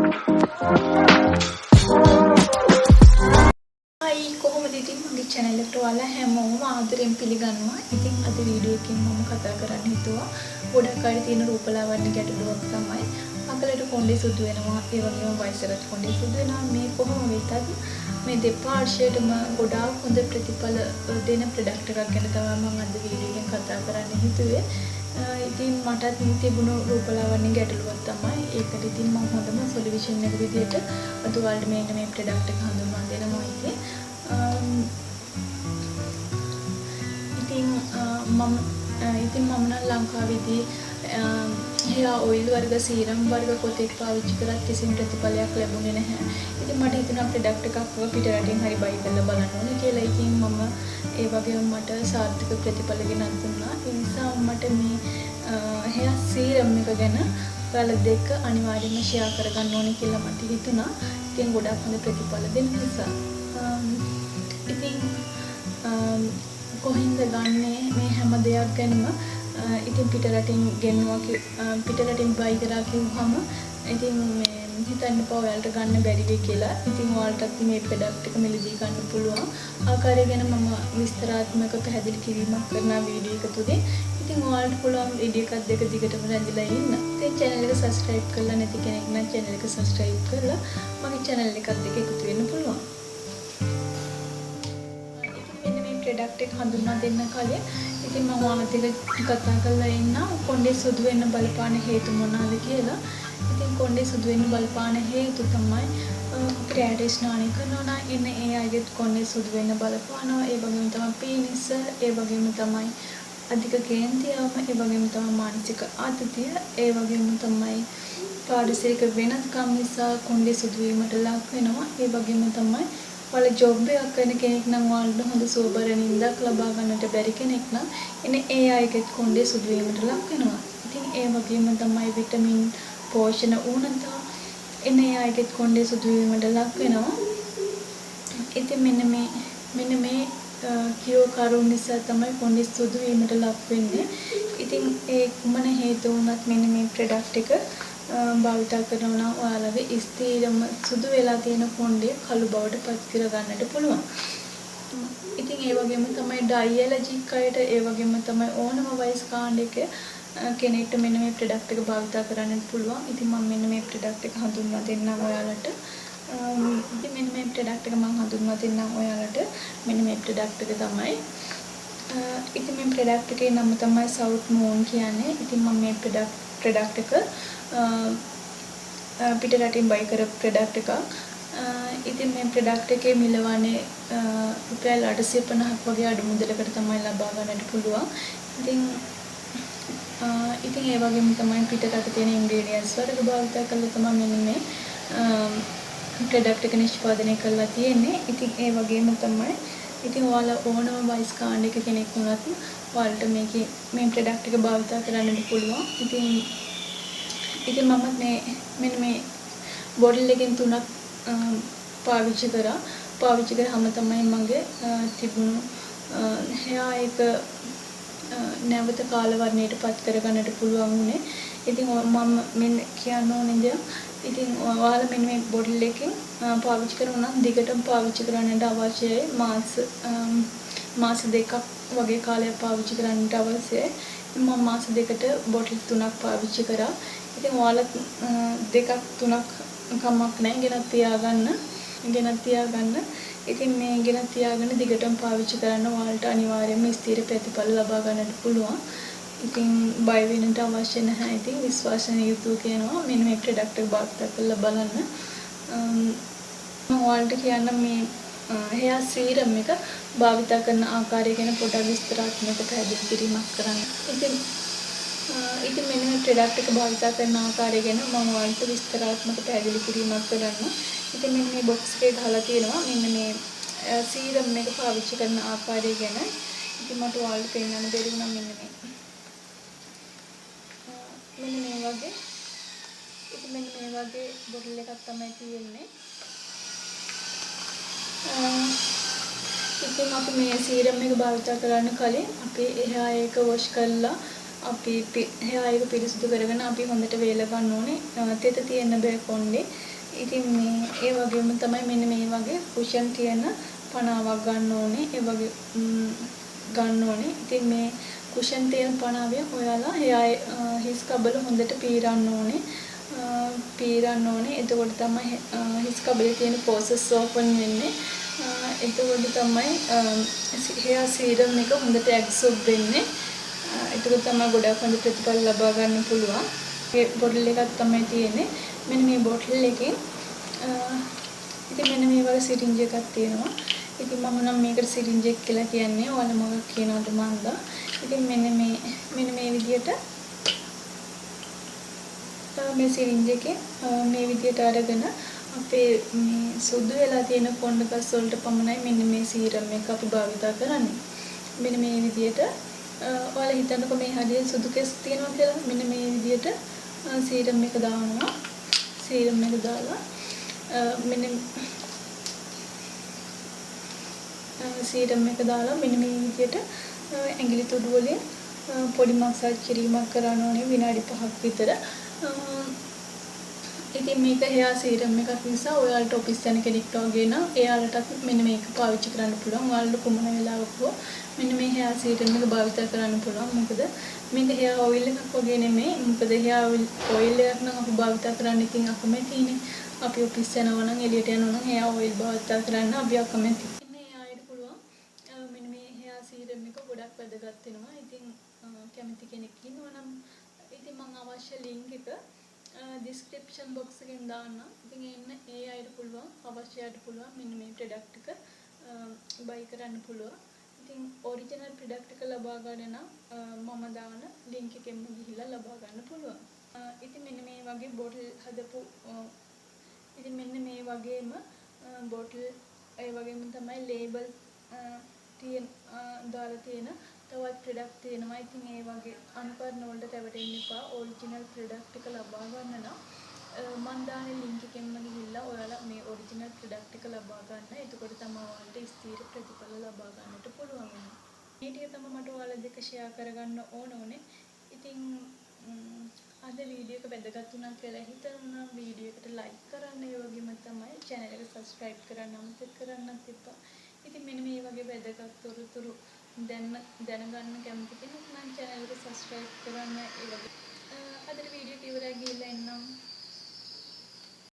Hai, කොහොමද ඉතින් මගේ channel එකට ඔයාලා හැමෝම ආදරෙන් පිළිගන්නවා. ඉතින් අද වීඩියෝ එකකින් මම කතා කරන්න හිතුවා ගොඩක් අය තියෙන රූපලාවන්‍ය ගැටලුවක් තමයි අකලට කොණ්ඩේ සුදු වෙනවා, ඒ වගේම වයසට කොණ්ඩේ සුදු වෙනවා. මේ කොහොම වෙතත් මේ දෙපාර්ශ්වයටම ගොඩාක් හොඳ ප්‍රතිඵල දෙන ප්‍රොඩක්ට් එකක් ගැන තමයි මම අද වීඩියෝ එකෙන් කතා කරන්න හිතුවේ. ඉතින් මටත් තිබුණු රූපලාවන්‍ය ගැටලුවක් තමයි. ඒකට ඉතින් මම හොඳම සොලියුෂන් එක විදිහට අද ඔයාලට මේ ප්‍රොඩක්ට් එක හඳුන්වා දෙනවා ඉතින්. ඉතින් මම නම් ලංකාවේදී hair oil වර්ග සීරම් වර්ග කොතෙක් පාවිච්චි කරත් කිසිම ප්‍රතිඵලයක් ලැබුණේ නැහැ. ඉතින් මට හිතුණා ප්‍රොඩක්ට් එකක් පිට රටින් හරි බයි කරලා බලන්න ඕනේ කියලා. ඉතින් මම ඒ වගේම මට සාර්ථක ප්‍රතිඵල ගෙනත් දුන්නා. ඒ නිසා මට මේ hair serum එක ගැන ඔයාලා දෙක අනිවාර්යයෙන්ම ෂෙයා කරගන්න ඕනේ කියලා මට හිතුණා. ඉතින් ගොඩක් හොඳ ප්‍රතිඵල දෙන්න නිසා. ඉතින් කොහෙන්ද ගන්නේ මේ හැම දෙයක් ගැනම ඉතින් පිටරටින් ගෙන්නවා පිටරටින් බයි කරා කිව්වම ඉතින් මේ හිතන්න එපා ඔයාලට ගන්න බැරි වෙයි කියලා. ඉතින් ඔයාලටත් මේ ප්‍රොඩක්ට් එක මිලදී ගන්න පුළුවන් ආකාරය ගැන මම විස්තරාත්මක පැහැදිලි කිරීමක් කරන වීඩියෝ එක තුලින්. ඉතින් ඔයාලට පුළුවන් වීඩියෝ එකක් දෙක දිගටම රැඳිලා ඉන්න. ඉතින් channel එක subscribe කරලා නැති කෙනෙක් නම් channel එක subscribe කරලා මගේ channel එකත් එක්ක එකතු වෙන්න පුළුවන්. ප්‍රොඩක්ට් එක හඳුන්වා දෙන්න කලින් ඉතින් මම ඔයාලට කතා කරලා ඉන්න කොණ්ඩේ සුදු වෙන්න බලපාන හේතු මොනවාද කියලා. ඉතින් කොණ්ඩේ සුදු වෙන්න බලපාන හේතු තමයි ක්‍රෑඩේ ස්නානය කරනවා නම් ඉන්න ඒ අයගේ කොණ්ඩේ සුදු වෙන්න බලපානවා. ඒ වගේම තමයි පීනිස, ඒ වගේම තමයි අධික කේන්තියාව, ඒ වගේම තමයි මානසික ආතතිය, ඒ වගේම තමයි පාරිසරික වෙනස්කම් නිසා කොණ්ඩේ සුදු වීමට ලක් වෙනවා. ඒ වගේම තමයි ඔයාලා ජොබ් එකක් කරන කෙනෙක් නම් ඔයාලට හොඳ සුවබර නිින්දක් ලබා ගන්නට බැරි කෙනෙක් නම් එනේ ඒ අයගේ කොණ්ඩේ සුදු වීමට ලක් වෙනවා. ඉතින් ඒ වගේම තමයි විටමින් පෝෂණ ඌනතා එනේ ඒ අයගේ කොණ්ඩේ සුදු වීමට ලක් වෙනවා. ඉතින් මෙන්න මේ කියෝ කරුණ නිසා තමයි කොණ්ඩේ සුදු වීමට ලක් වෙන්නේ. ඉතින් ඒ මොන හේතු වුණත් මෙන්න මේ ප්‍රොඩක්ට් එක භාවිත කරනවා නම් ඔයාලගේ ස්ථීරම සුදු වෙලා තියෙන කොණ්ඩේ කළු බවට පත් කර ගන්නට පුළුවන්. ඉතින් ඒ වගේම තමයි ඩයි ඇලර්ජික් අයට, ඒ වගේම තමයි ඕනම වයස් කාණ්ඩයක කෙනෙක්ට මෙන්න මේ ප්‍රොඩක්ට් එක භාවිත කරන්නත් පුළුවන්. ඉතින් මම මෙන්න මේ ප්‍රොඩක්ට් එක හඳුන්වා දෙන්නම් ඔයාලට. ඉතින් මෙන්න මේ ප්‍රොඩක්ට් එක මම හඳුන්වා දෙන්නම් ඔයාලට. මෙන්න මේ ප්‍රොඩක්ට් එක තමයි. ඉතින් මේ ප්‍රොඩක්ට් එකේ නම තමයි South Moon කියන්නේ. ඉතින් මම මේ ප්‍රොඩක්ට් එක පිට රටින් බයි කර ප්‍රොඩක්ට් එකක්. ඉතින් මේ ප්‍රොඩක්ට් එකේ මිල වන්නේ රුපියල් 850ක් වගේ අඩු මුදලකට තමයි ලබා ගන්නට පුළුවන්. ඉතින් ඒ වගේම තමයි පිට රට තියෙන ඉන්ග්‍රීඩියන්ට්ස් වලට භාවිත කරලා තමයි මෙන්න මේ ප්‍රොඩක්ට් එක නිෂ්පාදනය කරලා තියෙන්නේ. ඉතින් ඒ වගේම තමයි ඉතින් ඔයාලා ඕනම වයස් කාණ්ඩයක කෙනෙක් වුණත් ඔයාලට මේ ප්‍රොඩක්ට් එක භාවිත කරන්නට පුළුවන්. ඉතින් මම මෙන්න මේ බොටල් එකෙන් 3ක් පාවිච්චි කරාම තමයි මගේ තිබුණු hair එක නැවත කාල වර්ණයට පත් කරගන්නට පුළුවන් වුණේ. ඉතින් මම මෙන්න කියන්න ඕනේ දේ. ඉතින් ඔයාලා මෙන්න මේ බොටල් එකෙන් පාවිච්චි කරනවා නම් දිගටම පාවිච්චි කරන්නට අවශ්‍යයි. මාස 2ක් වගේ කාලයක් පාවිච්චි කරන්නට අවශ්‍යයි. මම මාස 2කට බොටල් 3ක් පාවිච්චි කරා. ඉතින් ඔයාලා 2ක් 3ක් කමක් නැහැ. ගෙනත් තියාගන්න. ඉතින් මේ ගෙනත් තියාගෙන දිගටම පාවිච්චි කරන්න ඔයාලට අනිවාර්යයෙන්ම ස්ථිර ප්‍රතිඵල ලබා ගන්නට පුළුවන්. ඉතින් බය වෙන්නට අවශ්‍ය නැහැ. ඉතින් විශ්වාසනීය යුතුව කියනවා මෙන්න මේ ප්‍රොඩක්ට් එක භාවිත කරලා බලන්න. මම ඔයාලට කියන්න මේ hair serum එක භාවිත කරන ආකාරය ගැන පොඩ්ඩක් විස්තරාත්මකව පැහැදිලි කිරීමක් කරන්න. ඉතින් මෙන්න මේ ප්‍රොඩක්ට් එක භාවිත කරන ආකාරය ගැන මම ඔයාලට විස්තරාත්මක පැහැදිලි කිරීමක් කරන්න. ඉතින් මෙන්න මේ බොක්ස් එකේ ගහලා තියෙනවා මෙන්න මේ සීරම් එක පාවිච්චි කරන ආකාරය ගැන. ඉතින් මට ඔයාලට පෙන්නන්න බැරි වුණා මෙන්න මේ වගේ. ඉතින් මෙන්න මේ වගේ බොටල් එකක් තමයි තියෙන්නේ. ඉතින් අපි මේ සීරම් එක භාවිත කරන්න කලින් අපි hair එක wash කරලා අපි hair එක පිරිසිදු කරගෙන අපි හොඳට වේල ගන්න ඕනේ. තෙත තියෙන්න බෑ කොණ්ඩේ. ඉතින් මේ ඒ වගේම තමයි මෙන්න මේ වගේ කුෂන් තියෙන පනාවක් ගන්න ඕනේ. ඒ වගේ ගන්න ඕනේ. ඉතින් මේ කුෂන් තියෙන පනාවෙන් ඔයාලා හිස් කබල හොඳට පීරන්න ඕනේ. පීරන්න ඕනේ. එතකොට තමයි හිස් කබලේ තියෙන process open වෙන්නේ. එතකොට තමයි hair serum එක හොඳට absorb වෙන්නේ. එතකොට තමයි ගොඩක් හොඳ ප්‍රතිඵල ලබා ගන්න පුළුවන්. මේ බොටල් එකක් තමයි තියෙන්නේ. මෙන්න මේ බොටල් එකෙන් ඉතින් මෙන්න මේ වගේ සිරින්ජ් එකක් තියෙනවා. ඉතින් මම නම් මේකට සිරින්ජ් එක කියලා කියන්නේ. ඔයාලා මොකක් කියනවද මන්දා. ඉතින් මෙන්න මේ විදියට මේ සිරින්ජ් එකේ මේ විදියට අරගෙන අපේ මේ සුදු වෙලා තියෙන කොණ්ඩකස් වලට පමණයි මෙන්න මේ සීරම් එක අපි භාවිතා කරන්නේ. මෙන්න මේ විදියට ඔයාලා හිතන්නකෝ මේ හරිය සුදු කෙස් තියෙනවා කියලා. මෙන්න මේ විදියට සීරම් එක දානවා. සීරම් එක දාලා මෙන්න සීරම් එක දාලා මෙන්න මේ විදියට ඇඟිලි තුඩු වලින් පොඩි මසාජ් කිරීමක් කරන්න ඕනේ විනාඩි 5ක් විතර. ඉතින් මේක hair serum එකක් නිසා ඔයාලට ඔෆිස් යන කෙනෙක්ට වගේ නම් එයාලටත් මෙන්න මේක පාවිච්චි කරන්න පුළුවන්. ඔයාලට කොමන වෙලාවක මෙන්න මේ hair serum එක භාවිත කරන්න පුළුවන්. මොකද මේක hair oil එකක් වගේ නෙමෙයි. මොකද hair oil එකක් නම් අපි භාවිත කරන්න ඉතින් අකමැතිනේ. අපි ඔෆිස් යනවා නම් එළියට යනවා නම් hair oil භාවිත කරන්න අපි අකමැතියි. ඉතින් ඒ අයට පුළුවන් මෙන්න මේ hair serum එක ගොඩක් වැදගත් වෙනවා. ඉතින් කැමති කෙනෙක් ඉන්නවා නම් ඉතින් මම අවශ්‍ය link එක description box එකෙන් දාන්නම්. ඉතින් ඒ අයට පුළුවන් අවශ්‍ය අයට පුළුවන් මෙන්න මේ product එක buy කරන්න පුළුවන්. ඉතින් original product එක ලබා ගන්න නම් මම දාන link එකෙන්ම ගිහිල්ලා ලබා ගන්න පුළුවන්. ඉතින් මෙන්න මේ වගේ bottle හදපු ඉතින් මෙන්න මේ වගේම bottle ඒ වගේම තමයි label දාලා තියෙන තවත් ප්‍රොඩක්ට් තියෙනවා. ඉතින් ඒ වගේ අනුකරණ වලට රැවටෙන්න එපා. ඔරිජිනල් ප්‍රොඩක්ට් එක ලබා ගන්න නම් මම දාන link එකෙන්ම ගිහිල්ලා ඔයාලා මේ ඔරිජිනල් ප්‍රොඩක්ට් එක ලබා ගන්න. එතකොට තමයි ඔයාලට ස්ථිර ප්‍රතිඵල ලබා ගන්නට පුළුවන් වෙන්නේ. මේ ටික තමයි මට ඔයාලා දෙක ෂෙයා කරගන්න ඕනේ. ඉතින් අද වීඩියෝ එක වැදගත් වුණා කියලා හිතනවා. වීඩියෝ එකට like කරන්න. ඒ වගේම තමයි channel එක subscribe කරන්න අමතක කරන්නත් එපා. ඉතින් මෙන්න මේ වගේ වැදගත් තොරතුරු දැනගන්න කැමති කෙනෙක් නම් channel එක subscribe කරන්න. ඒ වගේ අද වීඩියෝ එක ඉවරයි ගිහිල්ලා එන්නම්.